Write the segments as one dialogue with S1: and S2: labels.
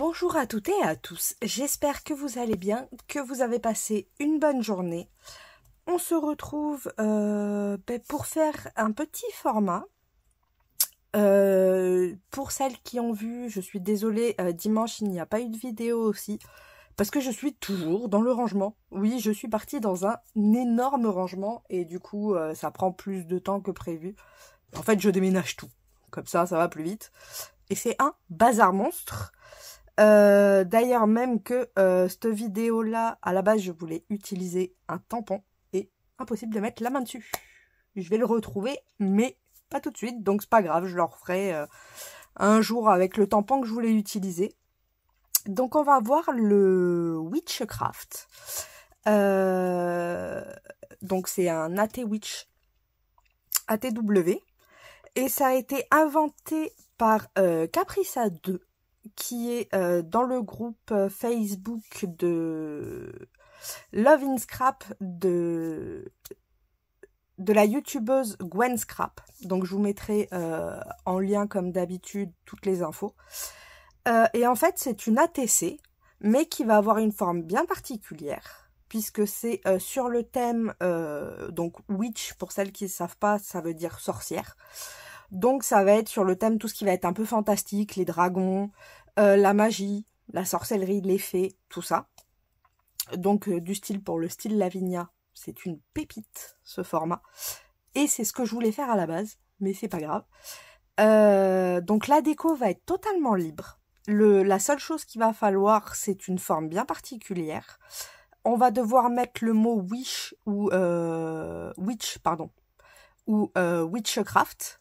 S1: Bonjour à toutes et à tous, j'espère que vous allez bien, que vous avez passé une bonne journée. On se retrouve pour faire un petit format. Pour celles qui ont vu, je suis désolée, dimanche il n'y a pas eu de vidéo aussi, parce que je suis toujours dans le rangement. Oui, je suis partie dans un énorme rangement et du coup ça prend plus de temps que prévu. En fait je déménage tout, comme ça va plus vite. Et c'est un bazar monstre. D'ailleurs même que cette vidéo là à la base je voulais utiliser un tampon et impossible de mettre la main dessus. Je vais le retrouver mais pas tout de suite, donc c'est pas grave, je le referai un jour avec le tampon que je voulais utiliser. Donc on va voir le Witchcraft. Donc c'est un AT-Witch ATW et ça a été inventé par Caprissa 2 qui est dans le groupe Facebook de Love in Scrap de la youtubeuse Gwen Scrap. Donc je vous mettrai en lien comme d'habitude toutes les infos. Et en fait c'est une ATC mais qui va avoir une forme bien particulière puisque c'est sur le thème donc witch, pour celles qui ne savent pas ça veut dire sorcière. Donc ça va être sur le thème tout ce qui va être un peu fantastique, les dragons, la magie, la sorcellerie, les fées, tout ça. Donc du style pour le style Lavinia, c'est une pépite ce format. Et c'est ce que je voulais faire à la base, mais c'est pas grave. Donc la déco va être totalement libre. La seule chose qu'il va falloir, c'est une forme bien particulière. On va devoir mettre le mot wish ou witchcraft.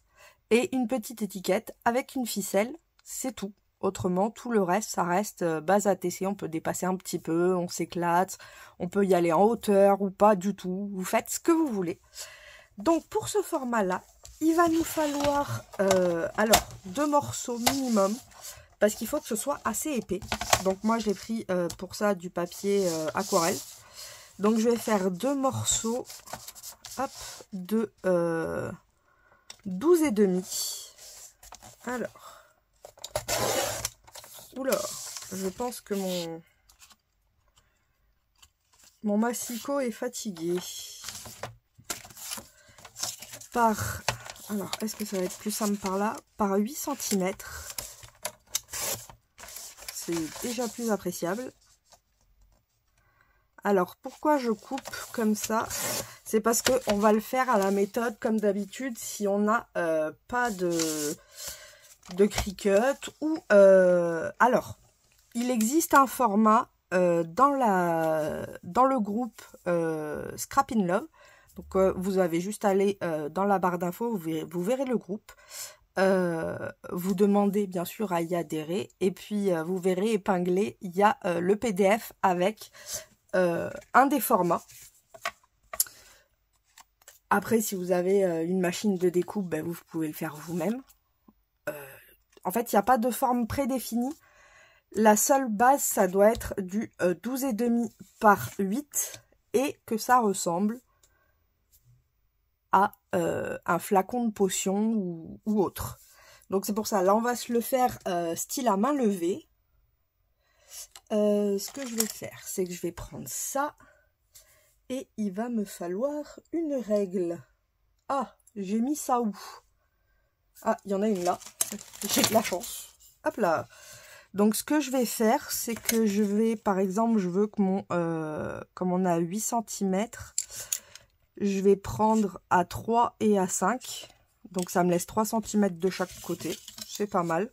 S1: Et une petite étiquette avec une ficelle, c'est tout. Autrement, tout le reste, ça reste base ATC. On peut dépasser un petit peu, on s'éclate, on peut y aller en hauteur ou pas du tout. Vous faites ce que vous voulez. Donc pour ce format-là, il va nous falloir alors 2 morceaux minimum parce qu'il faut que ce soit assez épais. Donc moi j'ai pris pour ça du papier aquarelle. Donc je vais faire 2 morceaux hop, de 12 et demi. Alors, oula, je pense que mon massicot est fatigué. Alors, est-ce que ça va être plus simple par là? Par 8 cm. C'est déjà plus appréciable. Alors, pourquoi je coupe comme ça? C'est parce qu'on va le faire à la méthode comme d'habitude si on n'a pas de Cricut ou... alors, il existe un format dans le groupe Scrap in Love. Donc, vous avez juste à aller dans la barre d'infos, vous verrez le groupe. Vous demandez bien sûr à y adhérer et puis vous verrez épinglé, il y a le PDF avec un des formats. Après, si vous avez une machine de découpe, ben, vous pouvez le faire vous-même. En fait, il n'y a pas de forme prédéfinie. La seule base, ça doit être du 12,5 par 8 et que ça ressemble à un flacon de potion ou autre. Donc c'est pour ça, là on va se le faire style à main levée. Ce que je vais faire, c'est que je vais prendre ça. Et il va me falloir une règle. Ah, j'ai mis ça où? Ah, il y en a une là. J'ai de la chance. Hop là. Donc, ce que je vais faire, c'est que je vais, par exemple, je veux que mon... comme on a 8 cm, je vais prendre à 3 et à 5. Donc, ça me laisse 3 cm de chaque côté. C'est pas mal.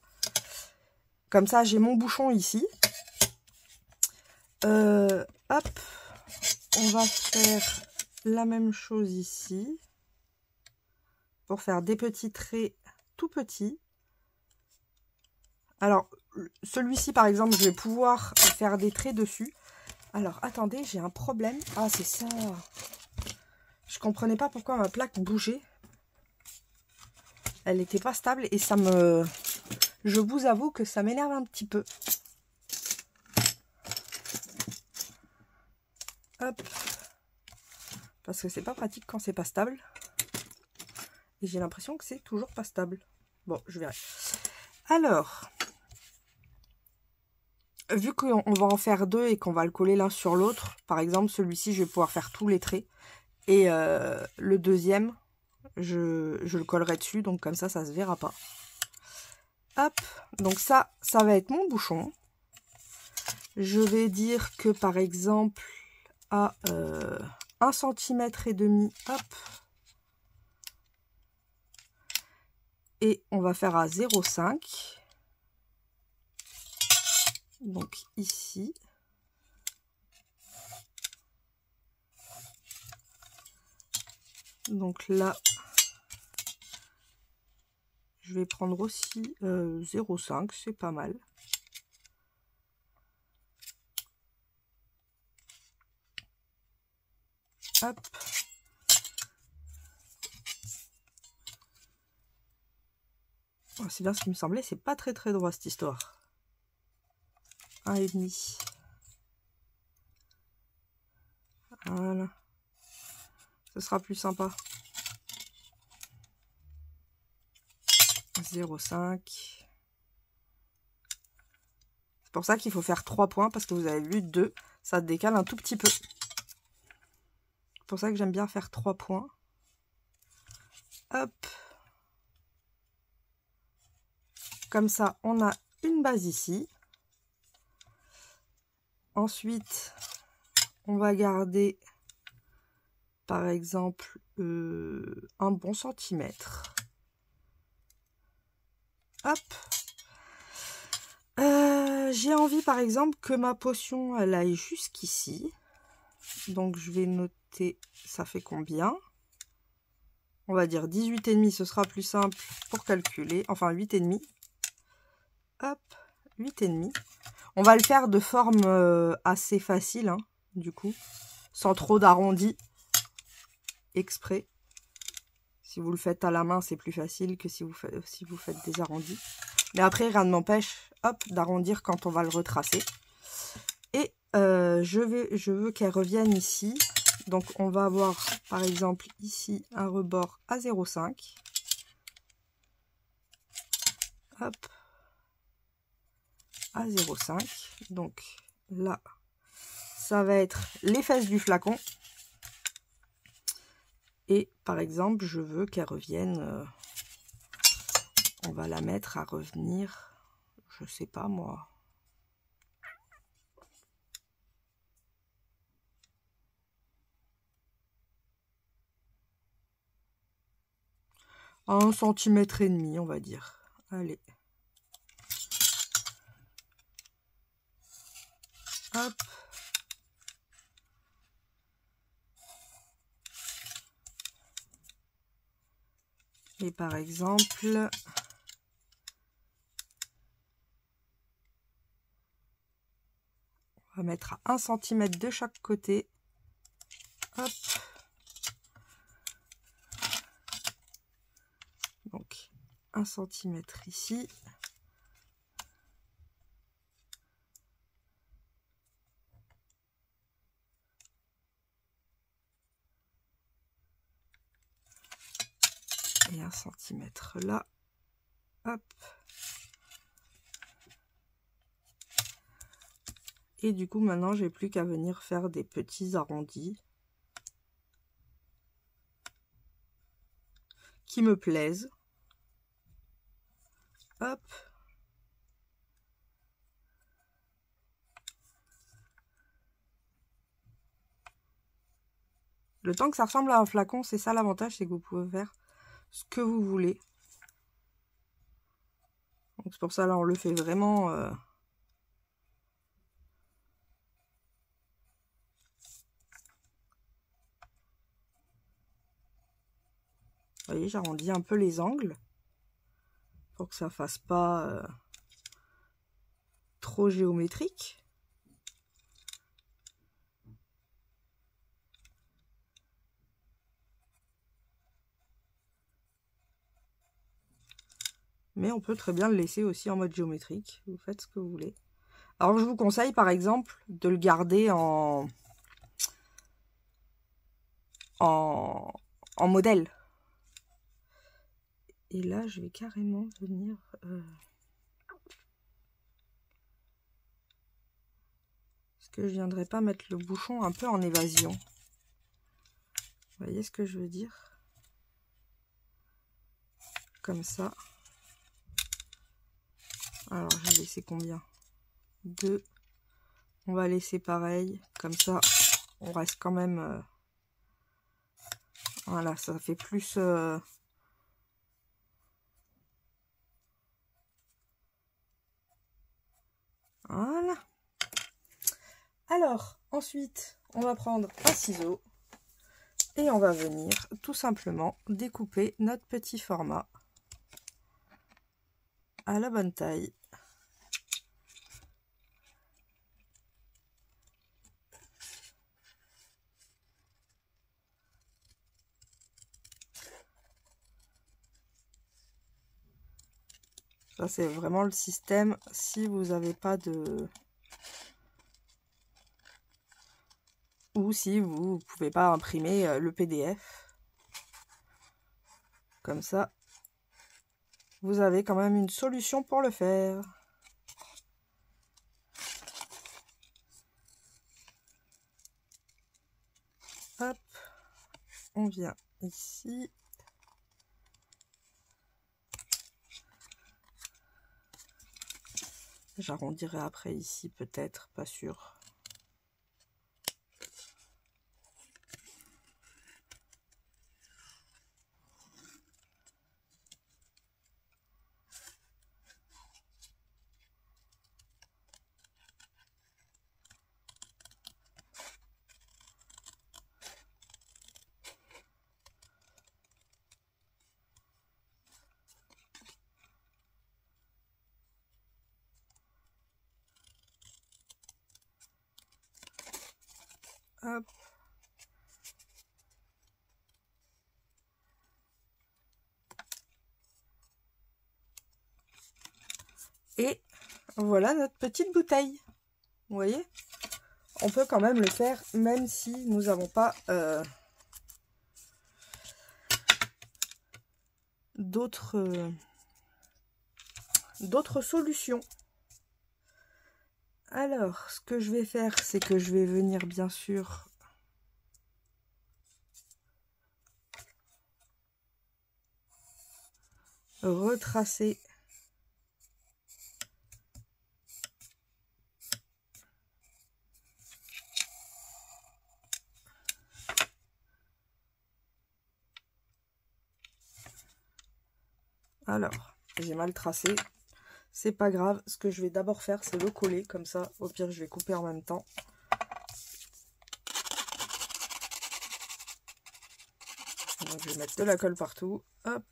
S1: Comme ça, j'ai mon bouchon ici. Hop. On va faire la même chose ici pour faire des petits traits tout petits. Alors, celui-ci par exemple, je vais pouvoir faire des traits dessus. Alors, attendez, j'ai un problème. Ah, c'est ça. Je comprenais pas pourquoi ma plaque bougeait. Elle n'était pas stable et ça me... Je vous avoue que ça m'énerve un petit peu. Hop. Parce que c'est pas pratique quand c'est pas stable. Et j'ai l'impression que c'est toujours pas stable. Bon, je verrai. Alors, vu qu'on va en faire deux et qu'on va le coller l'un sur l'autre, par exemple, celui-ci, je vais pouvoir faire tous les traits. Et le deuxième, je le collerai dessus, donc comme ça se verra pas. Hop, donc ça va être mon bouchon. Je vais dire que par exemple, à 1,5 cm, hop. Et on va faire à 0,5. Donc ici. Donc là, je vais prendre aussi 0,5, c'est pas mal. Hop. Oh, c'est bien ce qui me semblait, c'est pas très droit cette histoire. 1,5. Voilà. Ce sera plus sympa. 0,5. C'est pour ça qu'il faut faire 3 points, parce que vous avez vu 2, ça décale un tout petit peu. C'est pour ça que j'aime bien faire 3 points. Hop. Comme ça, on a une base ici. Ensuite, on va garder, par exemple, un bon centimètre. Hop. J'ai envie, par exemple, que ma potion, elle aille jusqu'ici. Donc, je vais noter, ça fait combien? On va dire 18,5, ce sera plus simple pour calculer. Enfin, 8,5. Hop, 8,5. On va le faire de forme assez facile, hein, du coup, sans trop d'arrondi, exprès. Si vous le faites à la main, c'est plus facile que si vous faites des arrondis. Mais après, rien ne m'empêche, hop, d'arrondir quand on va le retracer. Et je veux qu'elle revienne ici. Donc, on va avoir, par exemple, ici, un rebord à 0,5. Hop. À 0,5. Donc, là, ça va être les fesses du flacon. Et, par exemple, je veux qu'elle revienne... on va la mettre à revenir, je sais pas moi. À 1,5 cm, on va dire. Allez. Hop. Et par exemple, on va mettre à 1 cm de chaque côté. Hop. Donc 1 cm ici. Et 1 cm là. Hop. Et du coup, maintenant, j'ai plus qu'à venir faire des petits arrondis qui me plaisent. Hop. Le temps que ça ressemble à un flacon, c'est ça l'avantage, c'est que vous pouvez faire ce que vous voulez. Donc c'est pour ça, là, on le fait vraiment... Vous voyez, j'arrondis un peu les angles pour que ça fasse pas trop géométrique. Mais on peut très bien le laisser aussi en mode géométrique. Vous faites ce que vous voulez. Alors je vous conseille par exemple de le garder en modèle. Et là je vais carrément venir... Est-ce que je viendrai pas mettre le bouchon un peu en évasion? Vous voyez ce que je veux dire? Comme ça. Alors, j'ai laissé combien? 2. On va laisser pareil. Comme ça, on reste quand même... Voilà, ça fait plus... Voilà. Alors, ensuite, on va prendre un ciseau. Et on va venir tout simplement découper notre petit format à la bonne taille. Ça, c'est vraiment le système si vous n'avez pas de... Ou si vous ne pouvez pas imprimer le PDF. Comme ça, vous avez quand même une solution pour le faire. Hop, on vient ici. J'arrondirai après ici, peut-être, pas sûr. Hop. Et voilà notre petite bouteille. Vous voyez? On peut quand même le faire même si nous n'avons pas d'autres solutions. Alors, ce que je vais faire, c'est que je vais venir bien sûr retracer alors, j'ai mal tracé, c'est pas grave, ce que je vais d'abord faire c'est le coller, comme ça au pire je vais couper en même temps. Donc, je vais mettre de la colle partout, hop.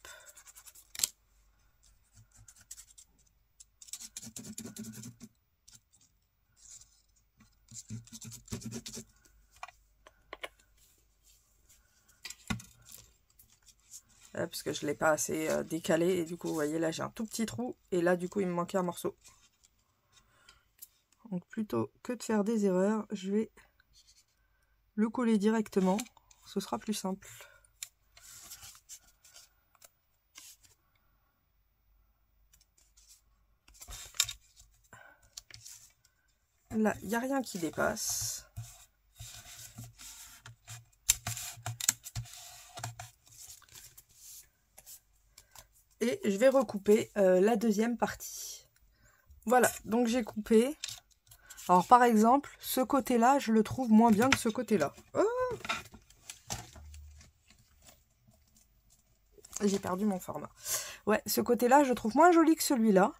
S1: Parce que je ne l'ai pas assez décalé et du coup vous voyez là j'ai un tout petit trou et là du coup il me manquait un morceau. Donc plutôt que de faire des erreurs, je vais le coller directement, ce sera plus simple. Là il n'y a rien qui dépasse. Et je vais recouper la deuxième partie. Voilà, donc j'ai coupé. Alors par exemple, ce côté-là, je le trouve moins bien que ce côté-là. Oh, j'ai perdu mon format. Ouais, ce côté-là, je trouve moins joli que celui-là.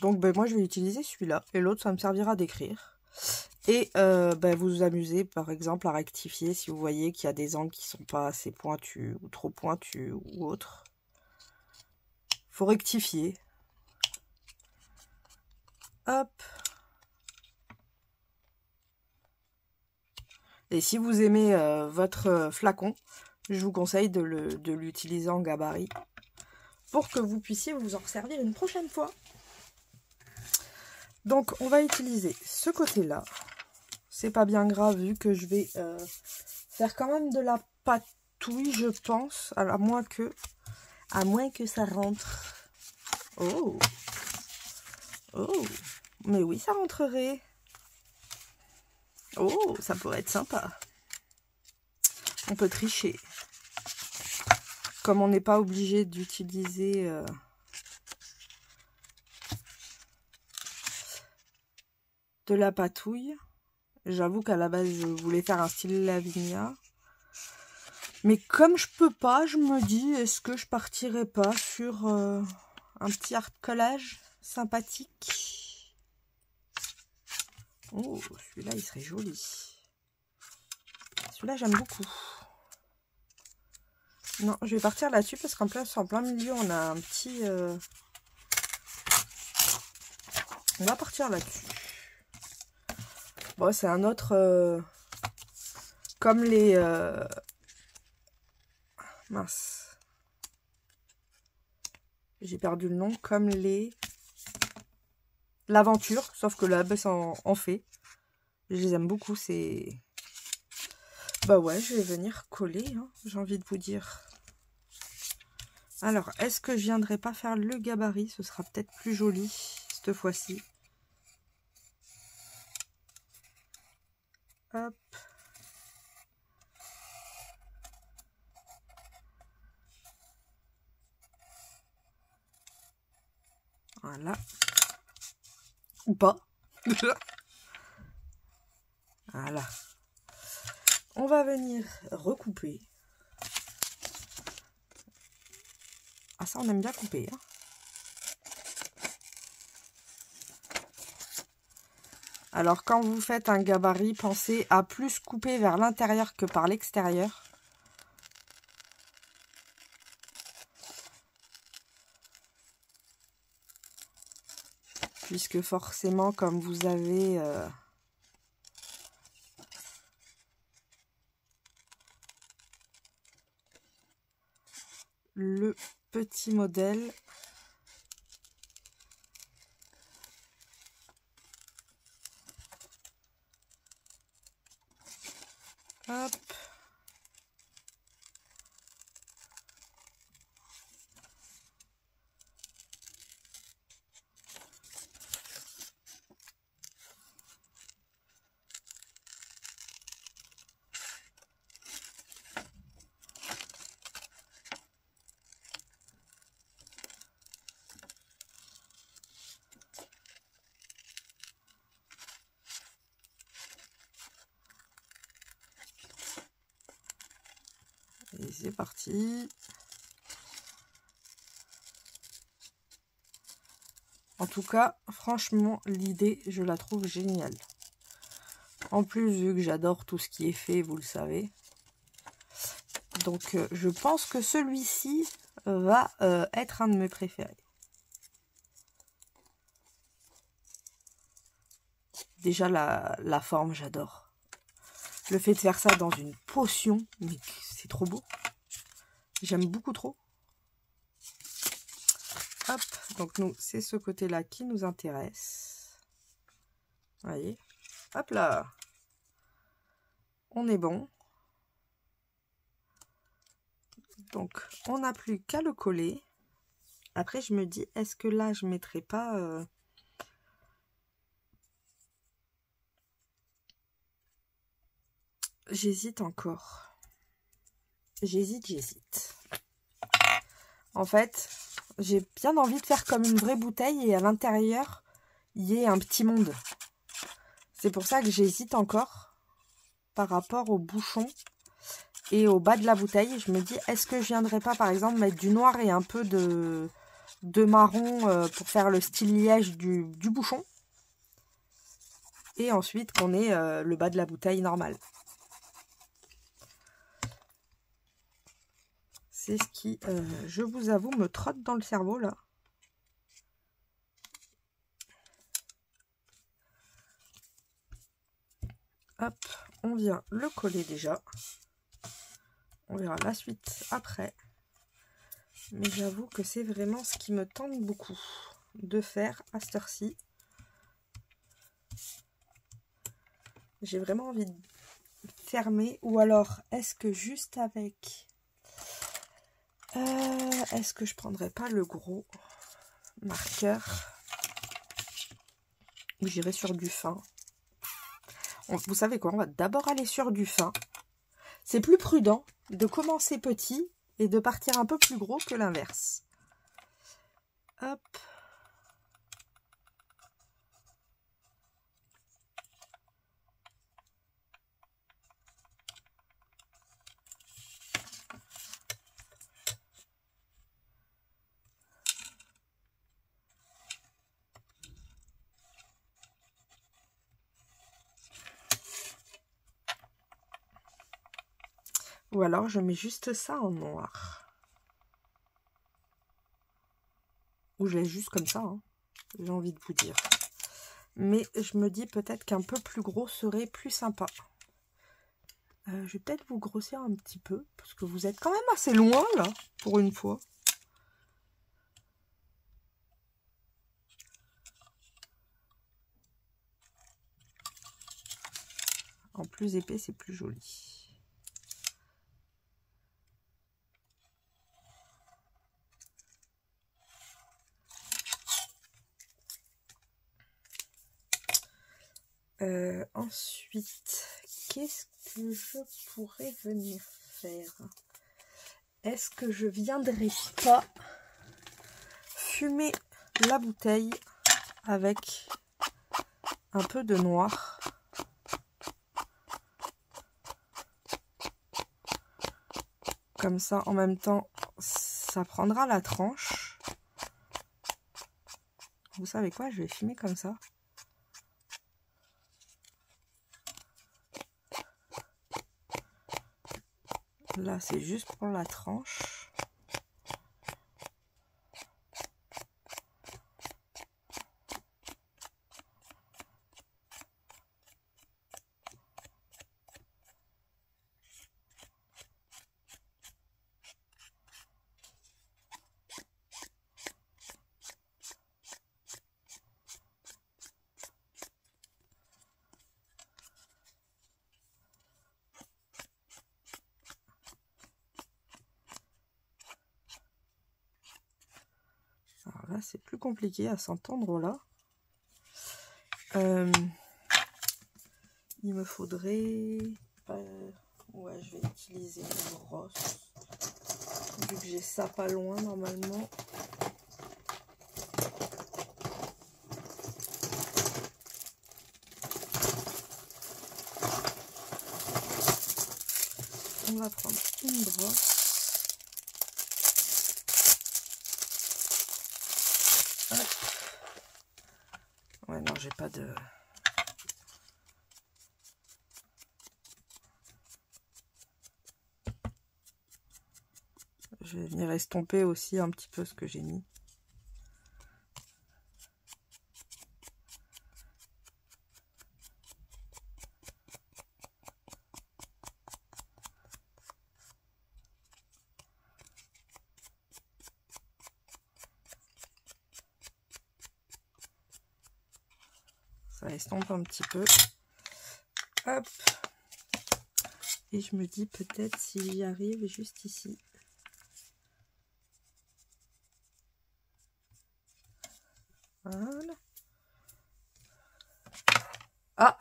S1: Donc ben, moi, je vais utiliser celui-là. Et l'autre, ça me servira d'écrire. Et ben, vous vous amusez, par exemple, à rectifier si vous voyez qu'il y a des angles qui sont pas assez pointus ou trop pointus ou autre. Faut rectifier. Hop. Et si vous aimez votre flacon, je vous conseille de l'utiliser en gabarit pour que vous puissiez vous en servir une prochaine fois. Donc on va utiliser ce côté-là. C'est pas bien grave vu que je vais faire quand même de la patouille, je pense, à moins que ça rentre. Oh, oh, mais oui, ça rentrerait. Oh, ça pourrait être sympa. On peut tricher. Comme on n'est pas obligé d'utiliser de la patouille. J'avoue qu'à la base, je voulais faire un style Lavinia. Mais comme je peux pas, je me dis, est-ce que je partirais pas sur un petit art collage sympathique? Oh, celui-là, il serait joli. Celui-là, j'aime beaucoup. Non, je vais partir là-dessus parce qu'en plein milieu, on a un petit... On va partir là-dessus. Bon, c'est un autre... Comme les... Mince. J'ai perdu le nom. Comme les... L'aventure, sauf que là, ça en fait. Je les aime beaucoup, c'est... Bah ouais, je vais venir coller, hein, j'ai envie de vous dire. Alors, est-ce que je viendrai pas faire le gabarit? Ce sera peut-être plus joli, cette fois-ci. Hop. Voilà. Ou pas. Voilà. On va venir recouper. Ah ça, on aime bien couper. Hein. Alors, quand vous faites un gabarit, pensez à plus couper vers l'intérieur que par l'extérieur. Puisque forcément, comme vous avez... le petit modèle. Hop. Et c'est parti. En tout cas, franchement, l'idée, je la trouve géniale. En plus, vu que j'adore tout ce qui est fait, vous le savez. Donc, je pense que celui-ci va être un de mes préférés. Déjà, la forme, j'adore. Le fait de faire ça dans une potion, mais c'est trop beau. J'aime beaucoup trop. Hop, donc nous, c'est ce côté-là qui nous intéresse. Vous voyez? Hop là. On est bon. Donc, on n'a plus qu'à le coller. Après, je me dis, est-ce que là, je ne mettrai pas... J'hésite encore. J'hésite. En fait, j'ai bien envie de faire comme une vraie bouteille et à l'intérieur, il y ait un petit monde. C'est pour ça que j'hésite encore par rapport au bouchon et au bas de la bouteille. Je me dis, est-ce que je viendrais pas, par exemple, mettre du noir et un peu de marron pour faire le style liège du bouchon. Et ensuite, qu'on ait le bas de la bouteille normal. C'est ce qui, je vous avoue, me trotte dans le cerveau, là. Hop, on vient le coller déjà. On verra la suite après. Mais j'avoue que c'est vraiment ce qui me tente beaucoup de faire à cette heure-ci. J'ai vraiment envie de fermer. Ou alors, est-ce que juste avec... est-ce que je prendrais pas le gros marqueur ou j'irai sur du fin? Vous savez quoi, on va d'abord aller sur du fin. C'est plus prudent de commencer petit et de partir un peu plus gros que l'inverse. Hop. Ou alors je mets juste ça en noir. Ou je laisse juste comme ça, hein, j'ai envie de vous dire. Mais je me dis peut-être qu'un peu plus gros serait plus sympa. Je vais peut-être vous grossir un petit peu, parce que vous êtes quand même assez loin là, pour une fois. En plus épais, c'est plus joli. Ensuite, qu'est-ce que je pourrais venir faire? Est-ce que je viendrai pas fumer la bouteille avec un peu de noir? Comme ça, en même temps, ça prendra la tranche. Vous savez quoi? Je vais fumer comme ça. Là, c'est juste pour la tranche. Alors là, c'est plus compliqué à s'entendre là. Il me faudrait... ouais, je vais utiliser une brosse. Vu que j'ai ça pas loin normalement. On va prendre une brosse. Hop. Ouais, non, j'ai pas de... Je vais venir estomper aussi un petit peu ce que j'ai mis. Ça estompe un petit peu. Hop. Et je me dis peut-être si j'y arrive juste ici. Voilà. Ah!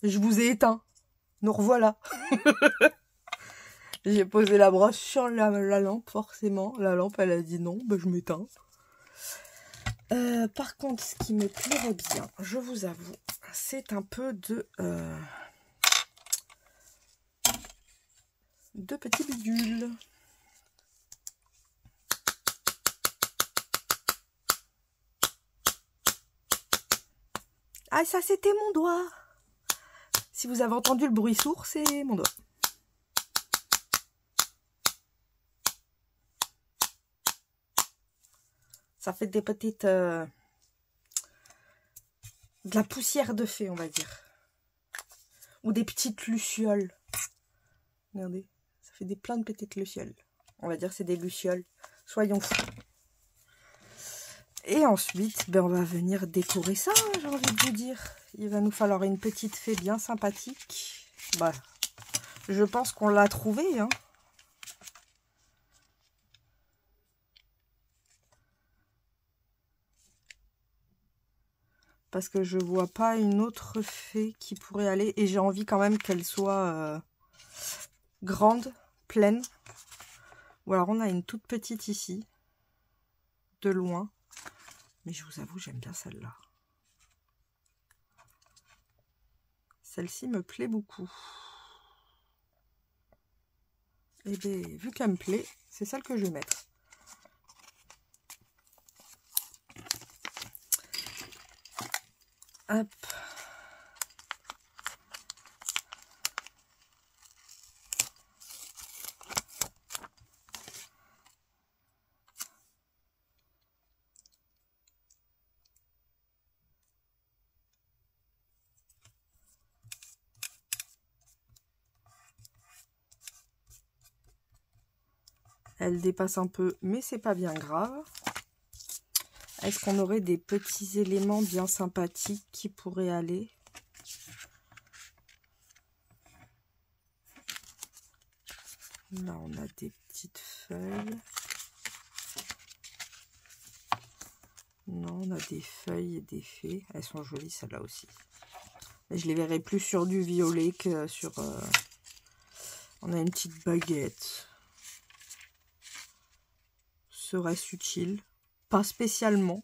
S1: Je vous ai éteint. Nous revoilà. J'ai posé la brosse sur la lampe, forcément. La lampe, elle a dit non, bah, je m'éteins. Par contre, ce qui me plairait bien, je vous avoue, c'est un peu de petits bidules. Ah, ça, c'était mon doigt. Si vous avez entendu le bruit sourd, c'est mon doigt. Ça fait des petites... de la poussière de fée, on va dire. Ou des petites lucioles. Regardez, ça fait plein de petites lucioles. On va dire c'est des lucioles. Soyons fous. Et ensuite, ben, on va venir décorer ça, j'ai envie de vous dire. Il va nous falloir une petite fée bien sympathique. Bah, je pense qu'on l'a trouvée, hein. parce que je vois pas une autre fée qui pourrait aller. Et j'ai envie quand même qu'elle soit grande, pleine. Ou alors on a une toute petite ici, de loin. Mais je vous avoue, j'aime bien celle-là. Celle-ci me plaît beaucoup. Et bien, vu qu'elle me plaît, c'est celle que je vais mettre. Hop. Elle dépasse un peu, mais c'est pas bien grave. Est-ce qu'on aurait des petits éléments bien sympathiques qui pourraient aller? Là, on a des petites feuilles. Non, on a des feuilles et des fées. Elles sont jolies, celles-là aussi. Mais je les verrai plus sur du violet que sur... On a une petite baguette. Serait-ce utile? Pas spécialement.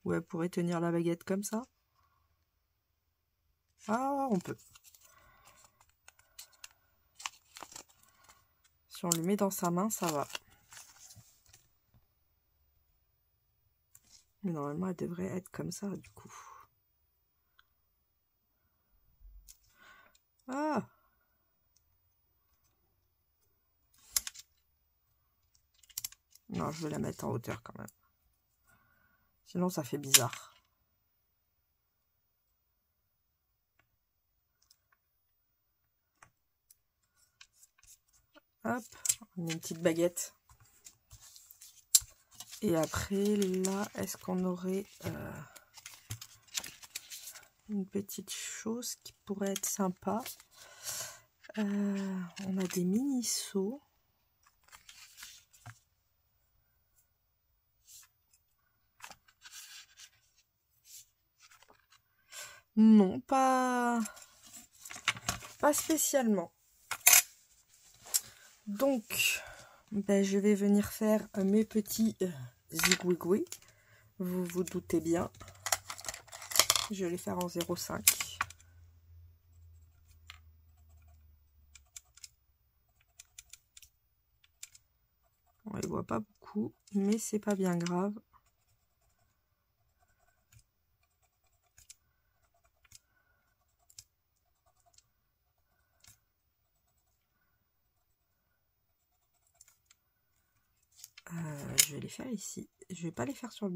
S1: Ou elle pourrait tenir la baguette comme ça? Ah, on peut. Si on le met dans sa main, ça va. Mais normalement, elle devrait être comme ça, du coup. Ah! Non, je vais la mettre en hauteur quand même. Sinon, ça fait bizarre. Hop, on met une petite baguette. Et après, là, est-ce qu'on aurait une petite chose qui pourrait être sympa? On a des mini-seaux. Non, pas spécialement. Donc, ben, je vais venir faire mes petits zigouigouis. Vous vous doutez bien. Je vais les faire en 0,5. On les voit pas beaucoup, mais c'est pas bien grave. Je vais les faire ici. Je vais pas les faire sur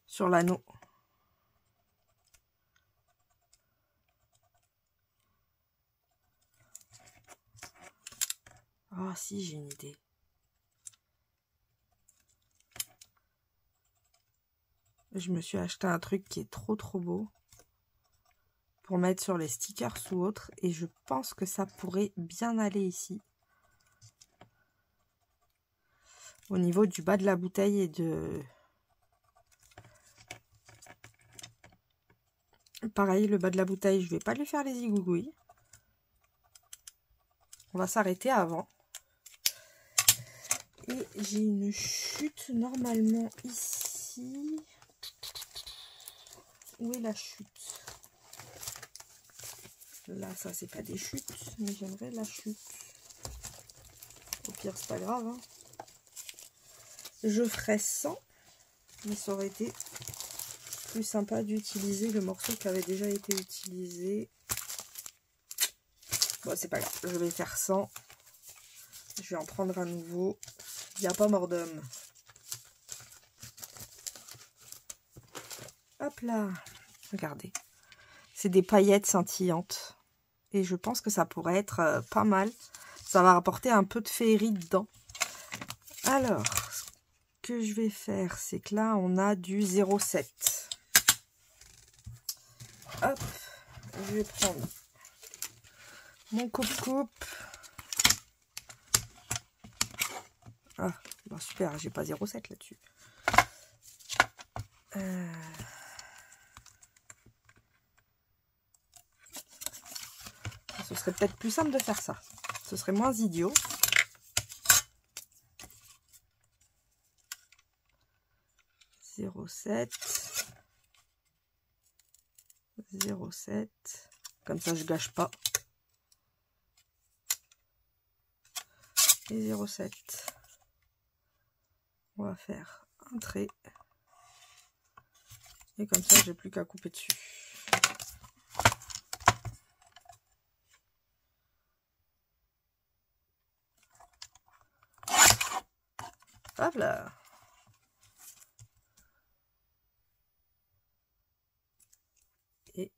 S1: sur l'anneau. Oh si, j'ai une idée. Je me suis acheté un truc qui est trop beau pour mettre sur les stickers ou autres, et je pense que ça pourrait bien aller ici. Au niveau du bas de la bouteille et de... Pareil, le bas de la bouteille, je vais pas lui faire les zigouigouis. On va s'arrêter avant. Et j'ai une chute normalement ici. Où est la chute? Là, ça, c'est pas des chutes, mais j'aimerais la chute. Au pire, c'est pas grave. Hein. Je ferais 100, mais ça aurait été plus sympa d'utiliser le morceau qui avait déjà été utilisé. Bon, c'est pas grave. Je vais faire 100. Je vais en prendre à nouveau. Il n'y a pas mort d'homme. Hop là. Regardez. C'est des paillettes scintillantes. Et je pense que ça pourrait être pas mal. Ça va rapporter un peu de féerie dedans. Alors, ce que je vais faire, c'est que là, on a du 0,7. Hop. Je vais prendre mon coupe-coupe. Ah, bon, super, j'ai pas 0,7 là-dessus. Ce serait peut-être plus simple de faire ça. Ce serait moins idiot. « 0,7 » 0,7. Comme ça, je gâche pas. Et 0,7. On va faire un trait. Et comme ça, j'ai plus qu'à couper dessus. Hop là. Et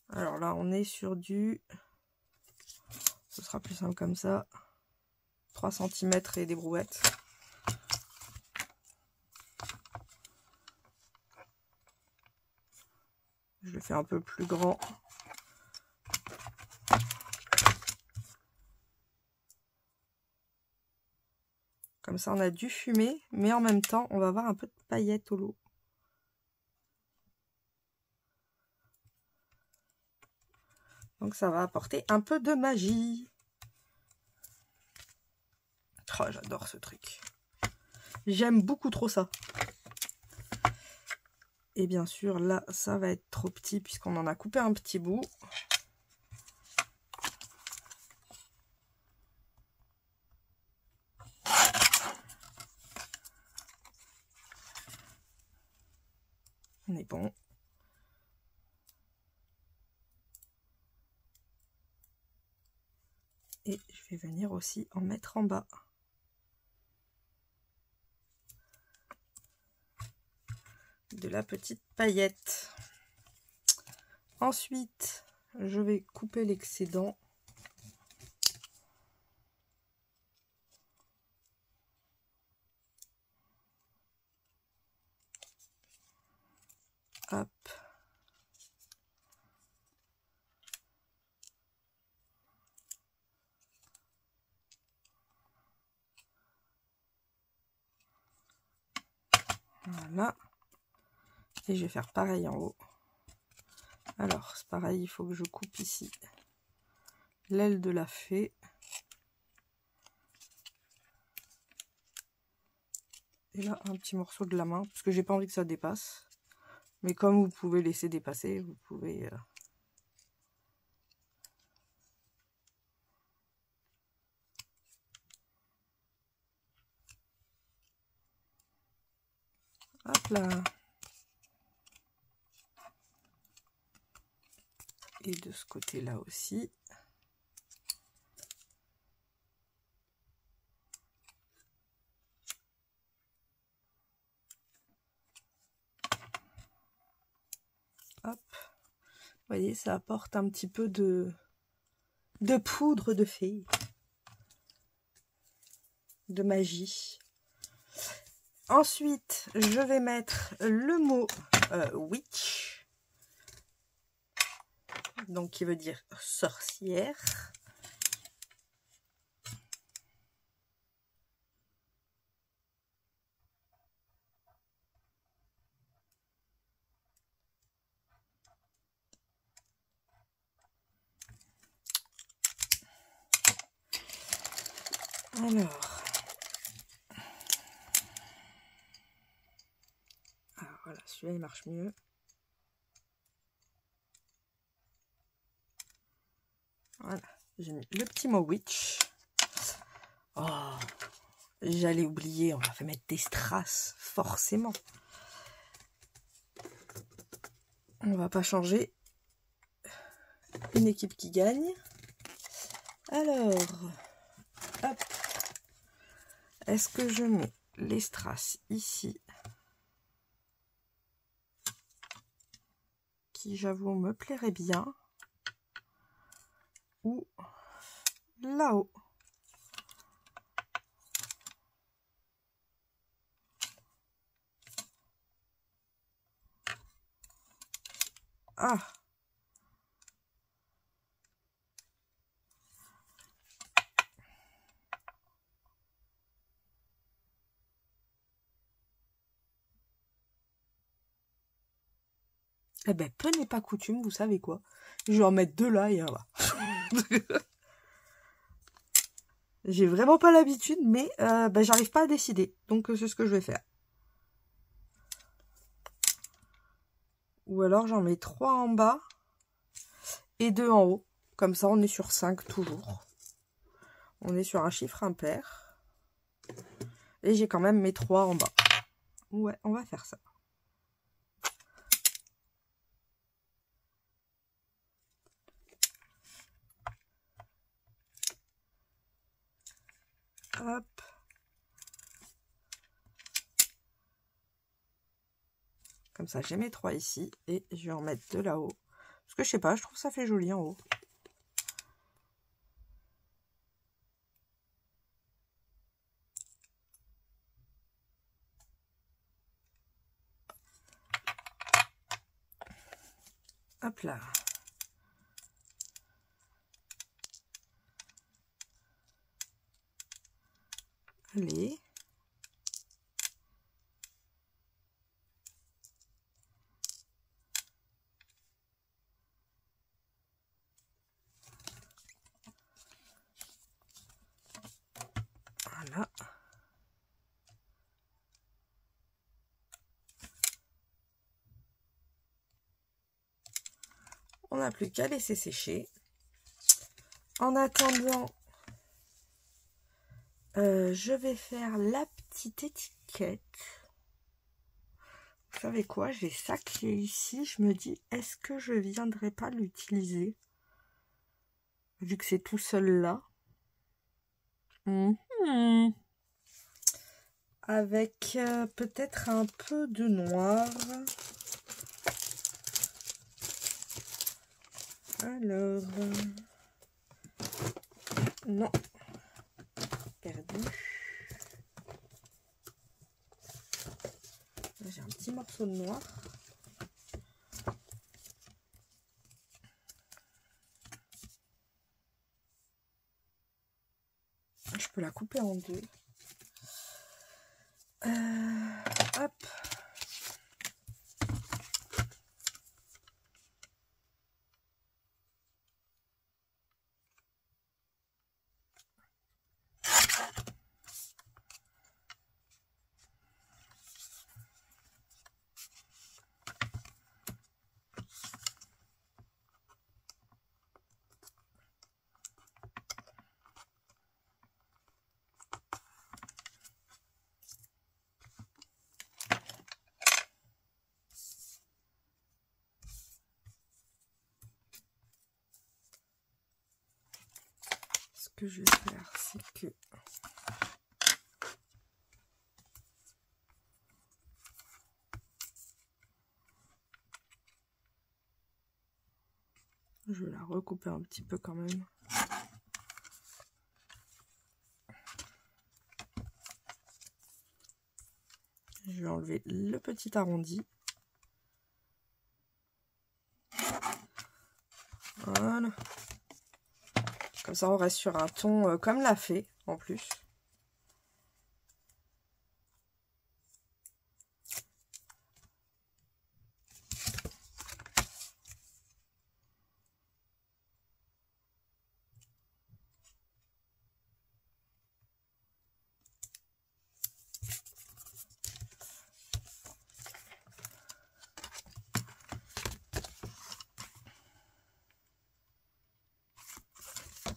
S1: alors là, on est sur du... Ce sera plus simple comme ça. 3 cm et des brouettes. Je le fais un peu plus grand. Comme ça, on a du fumé, mais en même temps, on va avoir un peu de paillettes au lot. Donc ça va apporter un peu de magie. Oh, j'adore ce truc. J'aime beaucoup trop ça. Et bien sûr, là, ça va être trop petit puisqu'on en a coupé un petit bout. On est bon. Et je vais venir aussi en mettre en bas. De la petite paillette. Ensuite, je vais couper l'excédent. Hop. Voilà. Et je vais faire pareil en haut. Alors, c'est pareil, il faut que je coupe ici l'aile de la fée. Et là, un petit morceau de la main, parce que j'ai pas envie que ça dépasse. Mais comme vous pouvez laisser dépasser, vous pouvez... Hop là. Et de ce côté-là aussi. Hop. Vous voyez, ça apporte un petit peu de poudre de fée. De magie. Ensuite, je vais mettre le mot witch. Donc, qui veut dire sorcière. Alors, voilà, celui-là il marche mieux. Voilà, j'ai mis le petit mot witch. Oh, j'allais oublier, on va faire mettre des strass, forcément. On va pas changer. Une équipe qui gagne. Alors, hop. Est-ce que je mets les strass ici, qui j'avoue me plairait bien, ou là-haut? Ah, Eh ben, peu n'est pas coutume, vous savez quoi. Je vais en mettre 2 là et un là. J'ai vraiment pas l'habitude, mais ben, j'arrive pas à décider. Donc, c'est ce que je vais faire. Ou alors, j'en mets 3 en bas et 2 en haut. Comme ça, on est sur 5 toujours. On est sur un chiffre impair. Et j'ai quand même mes 3 en bas. Ouais, on va faire ça. Hop. Comme ça, j'ai mes 3 ici. Et je vais en mettre 2 là-haut. Parce que je sais pas, je trouve que ça fait joli en haut. Hop là. Allez. Voilà. On n'a plus qu'à laisser sécher. En attendant, je vais faire la petite étiquette. Vous savez quoi? J'ai ça qui est ici. Je me dis, est-ce que je viendrai pas l'utiliser? Vu que c'est tout seul là. Avec peut-être un peu de noir. Alors, non, perdu. J'ai un petit morceau de noir. Je peux la couper en 2. Hop. Ce que je vais faire, c'est que je vais la recouper un petit peu quand même. Je vais enlever le petit arrondi. Voilà. Comme ça, on reste sur un ton comme la fée, en plus.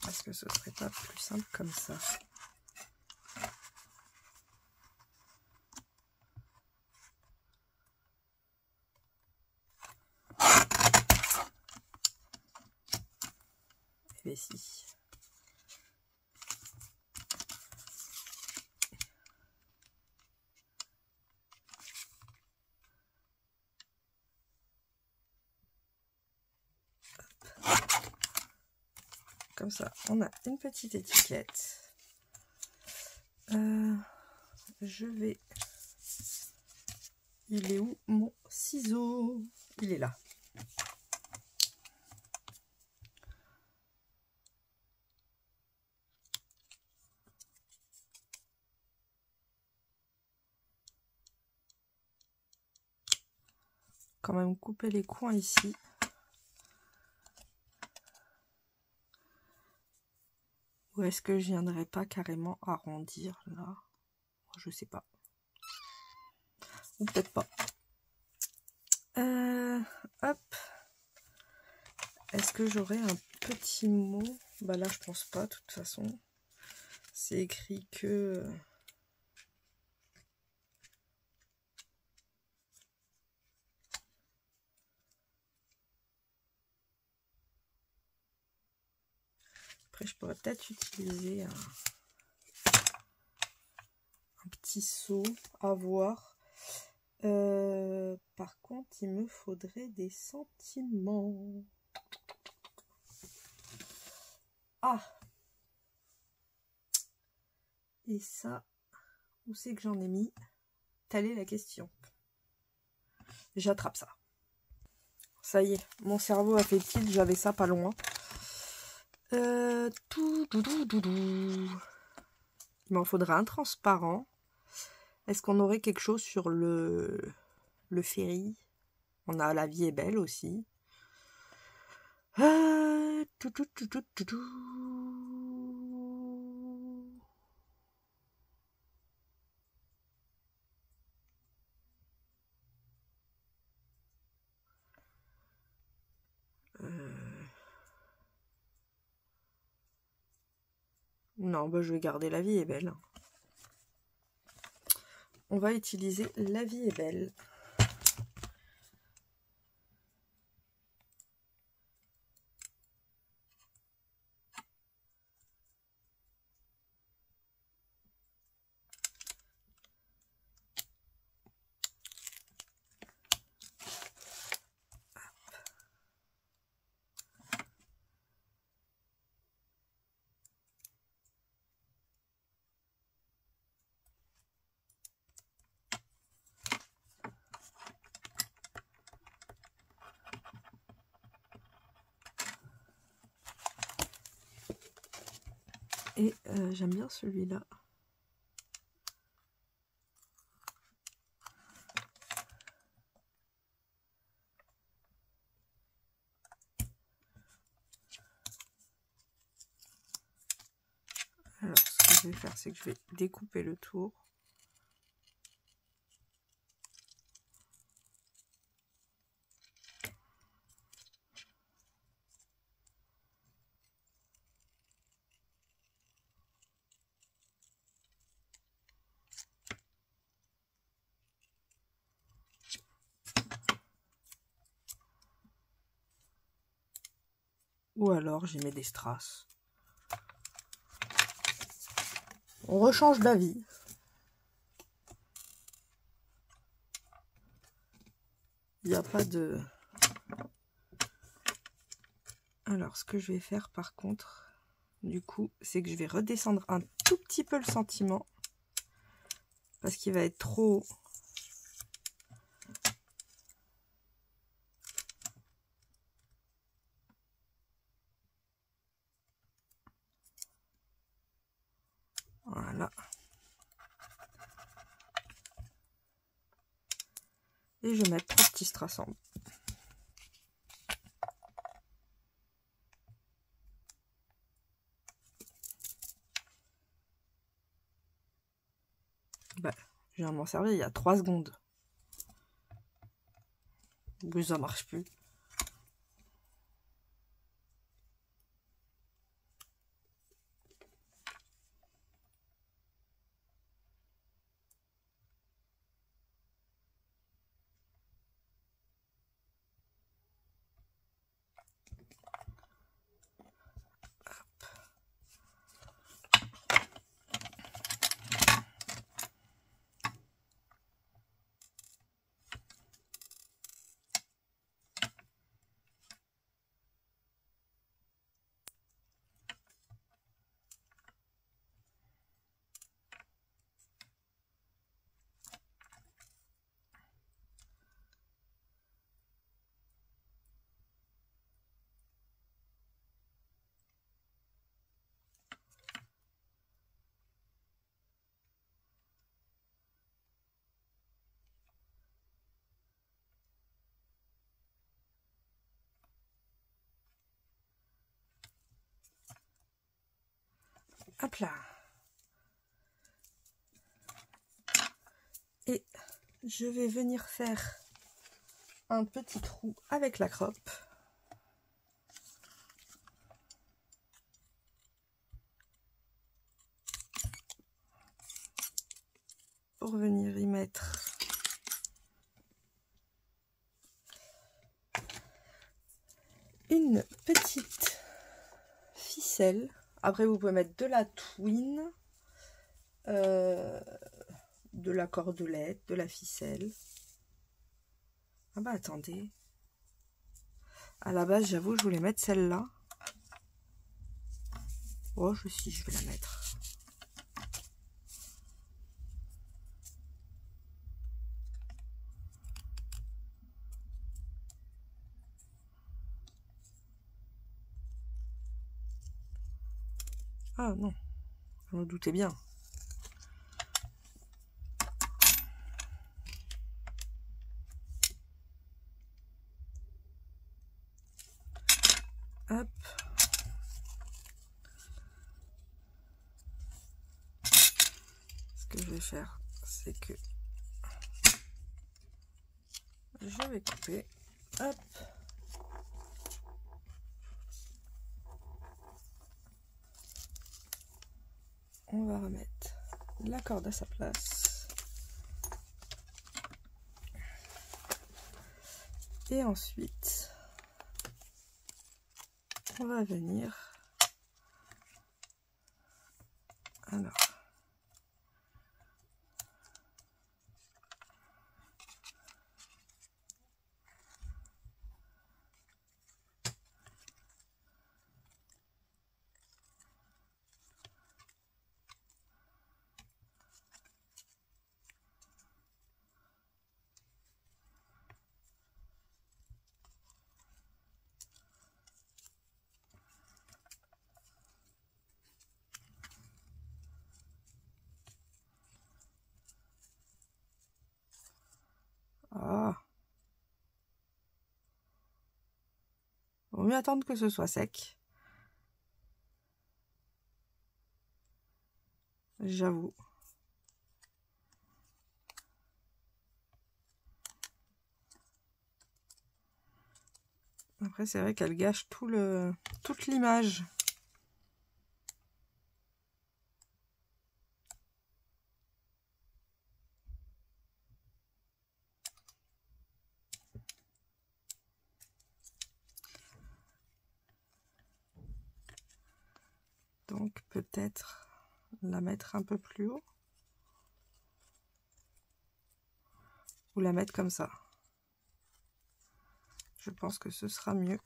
S1: Est-ce que ce serait pas plus simple comme ça? Et si. Comme ça, on a une petite étiquette. Je vais... Il est où mon ciseau? Il est là. quand même couper les coins ici. Ou est-ce que je viendrai pas carrément arrondir là? Je sais pas. Ou peut-être pas. Hop. Est-ce que j'aurai un petit mot? Bah là, je pense pas, de toute façon. C'est écrit que... Après, je pourrais peut-être utiliser un petit seau à voir. Par contre, il me faudrait des sentiments. Ah! Et ça, où c'est que j'en ai mis? Telle est la question. J'attrape ça. Ça y est, mon cerveau a fait tilt, j'avais ça pas loin. Il m'en faudra un transparent. Est-ce qu'on aurait quelque chose sur le ferry? On a La vie est belle aussi. Non, bah je vais garder La vie est belle. On va utiliser La vie est belle. Et j'aime bien celui-là. Alors, ce que je vais faire, c'est que je vais découper le tour. Ou alors, j'y mets des strass. On rechange d'avis. Il n'y a pas de... Alors, ce que je vais faire par contre, du coup, c'est que je vais redescendre un tout petit peu le sentiment. Parce qu'il va être trop haut. Voilà. Et je vais mettre 3 petits strass en haut. Bah, je viens de m'en servir il y a 3 secondes. Mais ça marche plus. Hop là. Et je vais venir faire un petit trou avec la croppe. Pour venir y mettre une petite ficelle. Après, vous pouvez mettre de la twine, de la cordelette, de la ficelle. Ah bah attendez. À la base, j'avoue, je voulais mettre celle-là. Oh, je vais la mettre. Ah non, je me doutais bien. Hop. Ce que je vais faire, c'est que je vais couper. Hop. On va remettre la corde à sa place. Et ensuite, on va venir. Alors. Ah. Vaut mieux attendre que ce soit sec. J'avoue. Après, c'est vrai qu'elle gâche toute l'image. Donc, peut-être la mettre un peu plus haut. Ou la mettre comme ça. Je pense que ce sera mieux.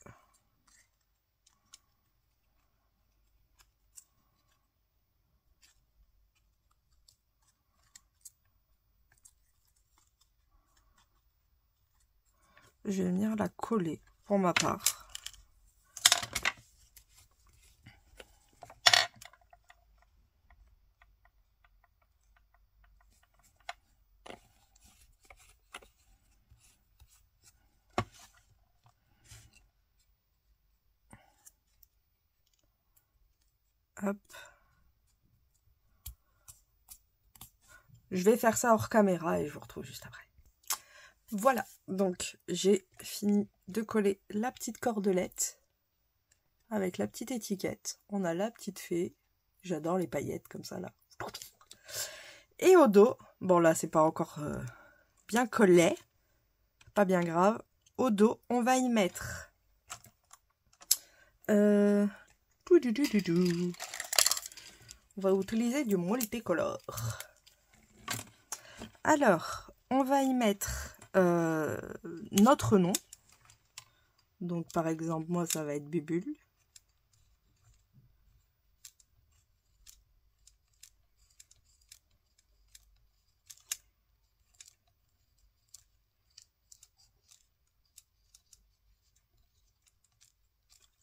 S1: Je vais venir la coller pour ma part. Hop. Je vais faire ça hors caméra et je vous retrouve juste après. Voilà, donc j'ai fini de coller la petite cordelette avec la petite étiquette. On a la petite fée. J'adore les paillettes comme ça là. Et au dos, bon là c'est pas encore bien collé, pas bien grave. Au dos, on va y mettre on va utiliser du multicolore. Alors, on va y mettre notre nom. Donc, par exemple, moi, ça va être Bubule.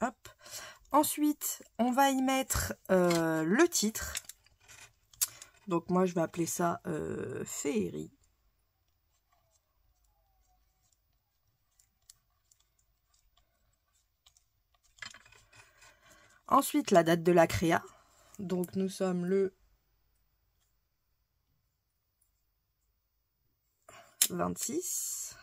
S1: Hop. Ensuite, on va y mettre le titre. Donc, moi, je vais appeler ça Féerie. Ensuite, la date de la créa. Donc nous sommes le 26.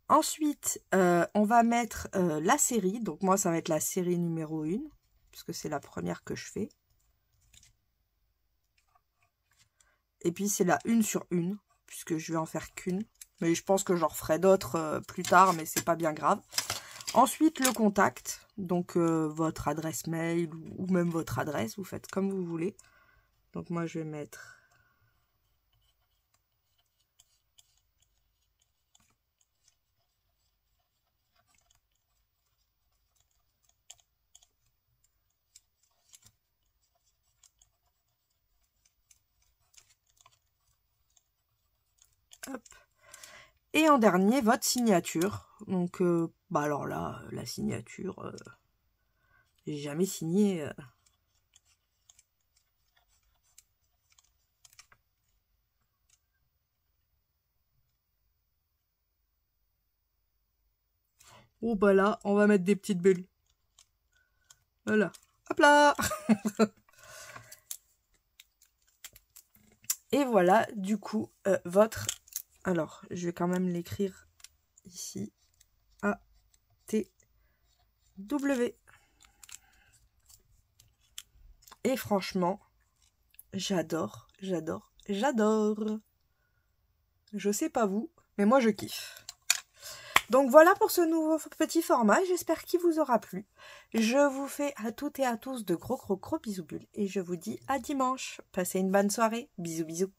S1: Ensuite, on va mettre la série. Donc moi, ça va être la série numéro 1, puisque c'est la première que je fais. Et puis c'est la 1 sur 1, puisque je vais en faire qu'une. Mais je pense que j'en referai d'autres plus tard, mais c'est pas bien grave. Ensuite, le contact. Donc votre adresse mail ou même votre adresse, vous faites comme vous voulez. Donc moi, je vais mettre... Hop. Et en dernier, votre signature. Donc, bah alors là, la signature, j'ai jamais signé. Oh bah là, on va mettre des petites bulles. Voilà. Hop là. Et voilà, du coup, votre... Alors, je vais quand même l'écrire ici. A-T-W. Et franchement, j'adore, j'adore, j'adore. Je sais pas vous, mais moi je kiffe. Donc voilà pour ce nouveau petit format, j'espère qu'il vous aura plu. Je vous fais à toutes et à tous de gros bisous bulles et je vous dis à dimanche. Passez une bonne soirée, bisous bisous.